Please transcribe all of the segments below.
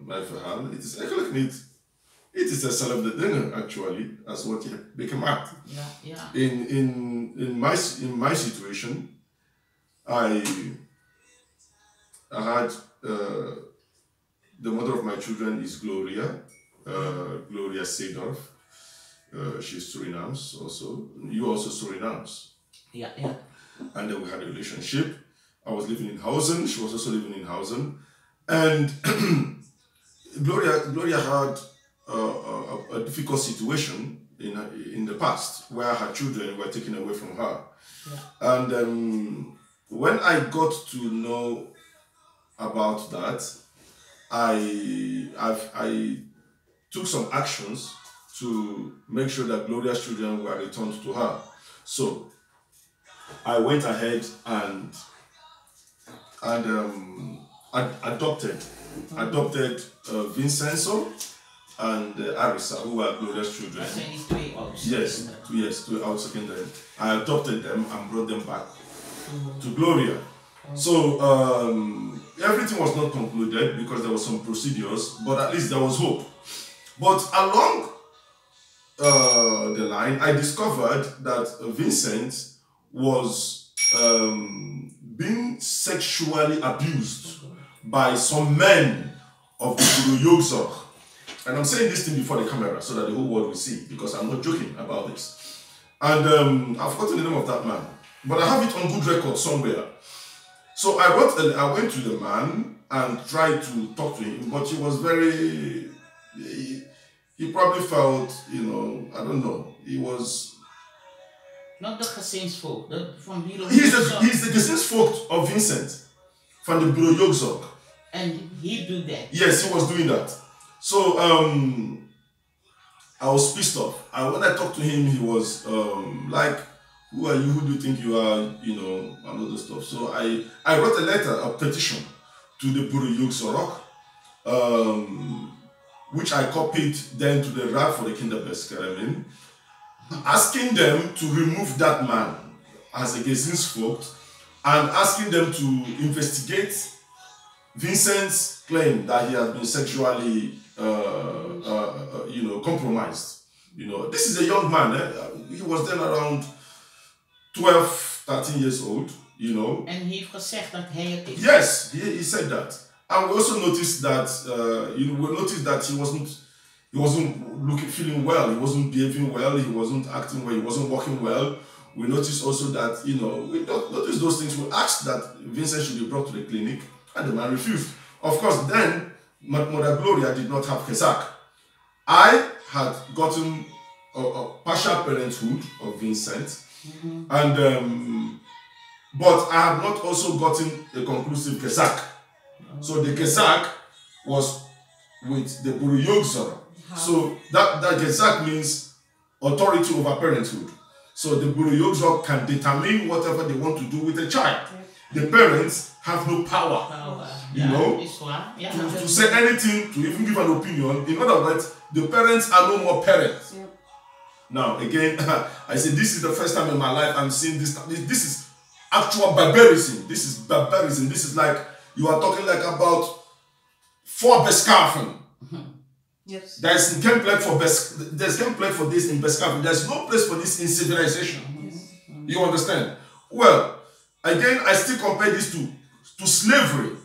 mijn verhaal. Het is eigenlijk niet. Het is dezelfde dingen, actually, als wat je hebt meegemaakt. Ja. In my situation, I had the mother of my children is Gloria, Gloria Seedorf. She's Surinaams also. You also Surinaams. Yeah. And then we had a relationship. I was living in Hausen. She was also living in Hausen. And Gloria had a difficult situation in the past where her children were taken away from her. Yeah. And when I got to know about that, I took some actions to make sure that Gloria's children were returned to her. So I went ahead and adopted Vincenzo and Arisa, who were Gloria's children. Yes, two out secondary. I adopted them and brought them back to Gloria. So everything was not concluded because there were some procedures, but at least there was hope. But along the line, I discovered that Vincent was being sexually abused by some men of the Yogzor. And I'm saying this thing before the camera so that the whole world will see, because I'm not joking about this. And I've forgotten the name of that man, but I have it on good record somewhere. So I went to the man and tried to talk to him, but he was very, he probably felt, I don't know, he was... Not the gezinsvolk, from Bureau He's the gezinsvolk of Vincent, from the Bureau Yogzorg. And he did that? Yes, he was doing that. So I was pissed off. When I talked to him, he was like, who are you? Who do you think you are? And all this stuff. So I wrote a letter, a petition to the Bureau Yogzorg, which I copied then to the Raad for the Kinderbescherming, asking them to remove that man as a gezinsvoogd and asking them to investigate Vincent's claim that he has been sexually compromised. This is a young man. He was then around 12, 13 years old. En hij heeft gezegd dat hij het is. Yes, he said that. And we also noticed that he wasn't feeling well. He wasn't behaving well. He wasn't acting well. He wasn't walking well. We noticed also that we noticed those things. We asked that Vincent should be brought to the clinic, and the man refused. Of course, then Mother Gloria did not have Kesak. I had gotten a partial parenthood of Vincent, and but I had not also gotten a conclusive Kesak. So the Kesak was with the Bureau Yogzorg. So that Kesak means authority over parenthood. So the Bureau Yogzorg can determine whatever they want to do with a child. The parents have no power, to say anything, to even give an opinion. In other words, the parents are no more parents. Yep. Now, again, I say this is the first time in my life I'm seeing this. This is actual barbarism. This is barbarism. This is like, you are talking like about Beschaafing. Yes. There's no place for this in Beschaafing. There's no place for this in civilization. Yes. You understand? Well, again, I still compare this to slavery.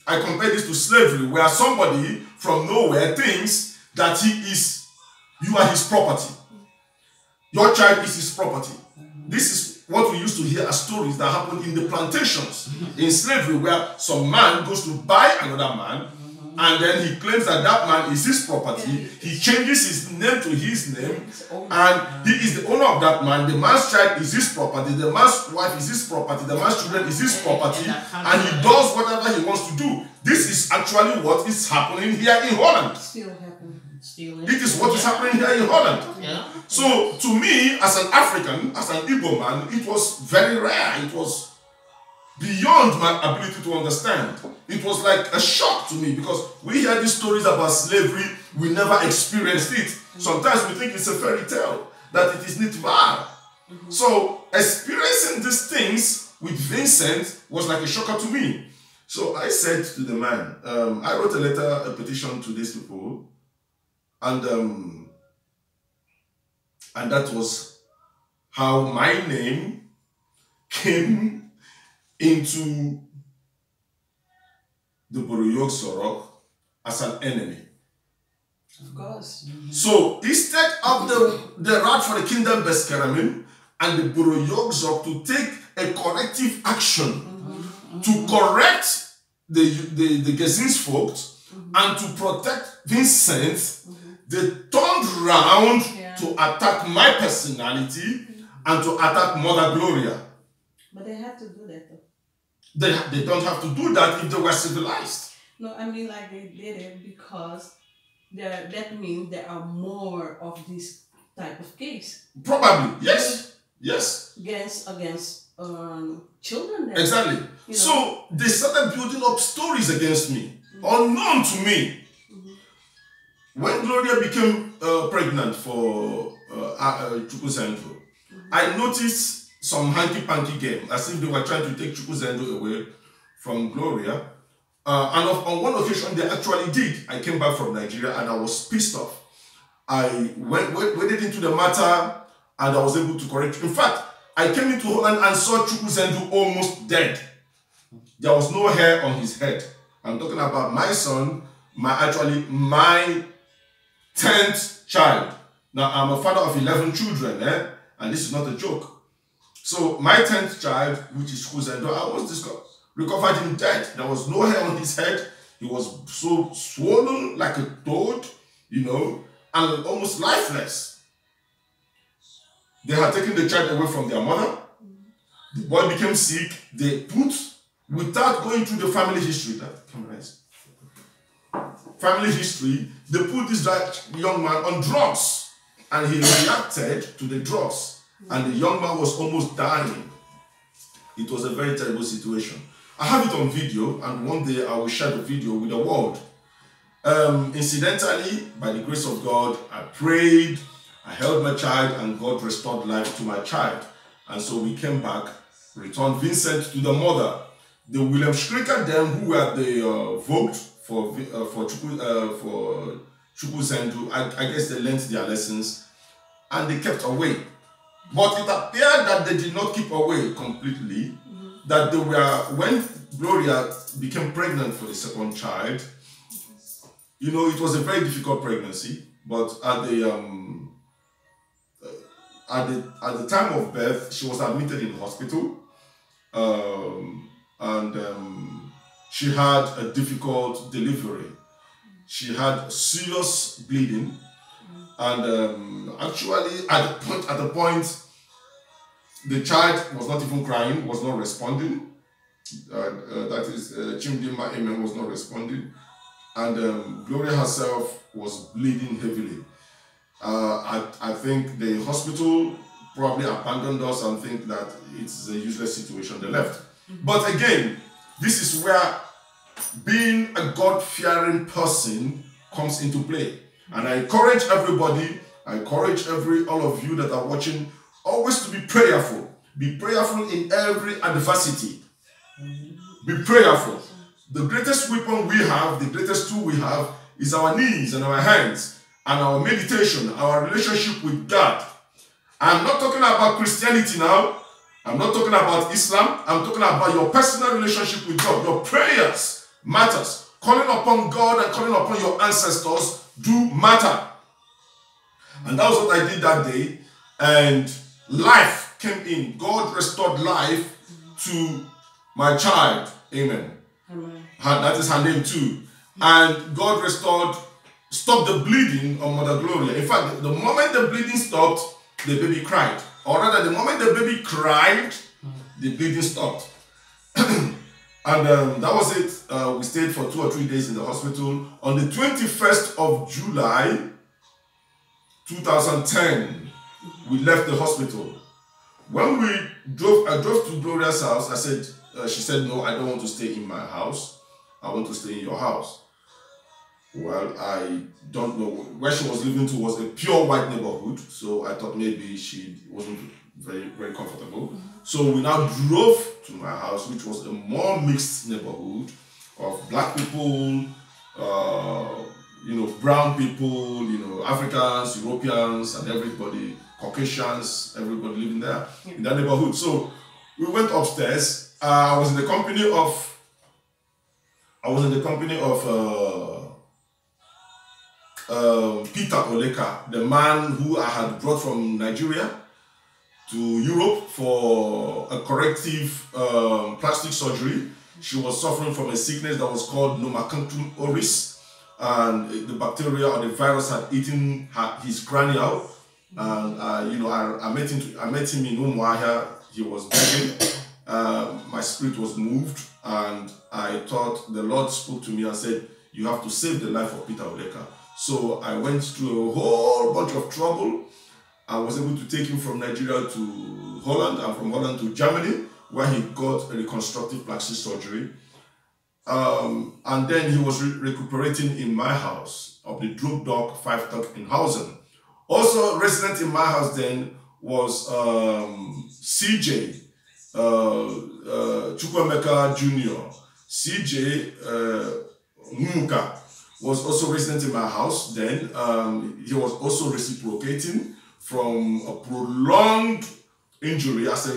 I compare this to slavery, where somebody from nowhere thinks that you are his property. Your child is his property. This is what we used to hear as stories that happened in the plantations in slavery, where some man goes to buy another man, and then he claims that that man is his property. He changes his name to his name, and he is the owner of that man. The man's child is his property. The man's wife is his property. The man's children is his property, and he does whatever he wants to do. This is actually what is happening here in Holland. Still happening. It is what is happening here in Holland. Yeah. So to me, as an African, as an Igbo man, it was very rare. It was beyond my ability to understand. It was like a shock to me, because we hear these stories about slavery, we never experienced it. Sometimes we think it's a fairy tale, that it is not bad. So experiencing these things with Vincent was like a shocker to me. So I said to the man, I wrote a petition to these people, and that was how my name came into the Boroyog Sorok as an enemy. Of course. So instead of the Rat for the Kingdom Beskaramin and the Boroyog Sorok to take a corrective action to correct the Gezins folks and to protect Vincent, they turned round to attack my personality and to attack Mother Gloria. But they had to do that though. They don't have to do that if they were civilized. No, I mean like they did it because that means there are more of this type of case. Probably, yes. Yes. Against children. Then. Exactly. You know? So they started building up stories against me, unknown to me. When Gloria became pregnant for Chukwuzendo, I noticed some hanky-panky game, as if they were trying to take Chukwuzendo away from Gloria. And on one occasion, they actually did. I came back from Nigeria and I was pissed off. I waded into the matter and I was able to correct. In fact, I came into Holland and saw Chukwuzendo almost dead. There was no hair on his head. I'm talking about my son, my 10th child. Now, I'm a father of 11 children, and this is not a joke. So, my 10th child, which is Chukwuzendo, I was recovered him dead. There was no hair on his head. He was so swollen like a toad, you know, and almost lifeless. They had taken the child away from their mother. The boy became sick. They put, without going through the family history, they put this young man on drugs. And he reacted to the drugs. And the young man was almost dying. It was a very terrible situation. I have it on video, and one day I will share the video with the world. Incidentally, by the grace of God, I prayed, I held my child, and God restored life to my child. And so we came back, returned Vincent to the mother. The William Schricker, them who were the vote for Chukwuzendo, I guess they learned their lessons and they kept away. But it appeared that they did not keep away completely. That they were, when Gloria became pregnant for the second child, you know, it was a very difficult pregnancy. But at the time of birth, she was admitted in hospital, and she had a difficult delivery. She had serious bleeding, and actually at the point, the child was not even crying, was not responding. That is, Chimdima Amen was not responding, and Gloria herself was bleeding heavily. I think the hospital probably abandoned us and think that it's a useless situation. They left. But again, this is where being a God-fearing person comes into play. And I encourage everybody, I encourage all of you that are watching, always to be prayerful. Be prayerful in every adversity. Be prayerful. The greatest weapon we have, the greatest tool we have, is our knees and our hands and our meditation, our relationship with God. I'm not talking about Christianity now. I'm not talking about Islam. I'm talking about your personal relationship with God. Your prayers matters. Calling upon God and calling upon your ancestors do matter. And that was what I did that day. And life came in. God restored life to my child. Amen. Amen. That is her name too. And God stopped the bleeding on Mother Gloria. In fact, the moment the bleeding stopped, the baby cried. Or rather, the moment the baby cried, the bleeding stopped. And that was it. We stayed for 2 or 3 days in the hospital. On the 21st of July, 2010, we left the hospital. When I drove to Gloria's house, she said, no, I don't want to stay in my house. I want to stay in your house. Well, I don't know. Where she was living to was a pure white neighborhood. So I thought maybe she wasn't very, very comfortable. So we now drove to my house, which was a more mixed neighborhood. of black people, brown people, Africans, Europeans, and everybody, Caucasians, everybody living there in that neighborhood. So we went upstairs. I was in the company of Peter Oleka, the man who I had brought from Nigeria to Europe for a corrective plastic surgery. She was suffering from a sickness that was called Nomacanthum oris, and the bacteria or the virus had eaten his cranial. And I met him in Umuahia. He was begging. My spirit was moved, and I thought the Lord spoke to me and said, "You have to save the life of Peter Oleka." So I went through a whole bunch of trouble. I was able to take him from Nigeria to Holland, and from Holland to Germany, where he got a reconstructive plastic surgery. And then he was recuperating in my house of the Droogdok 5 in Hausen. Also resident in my house then was CJ Chukwemeka Jr. CJ Muka was also resident in my house then. He was also reciprocating from a prolonged injury as a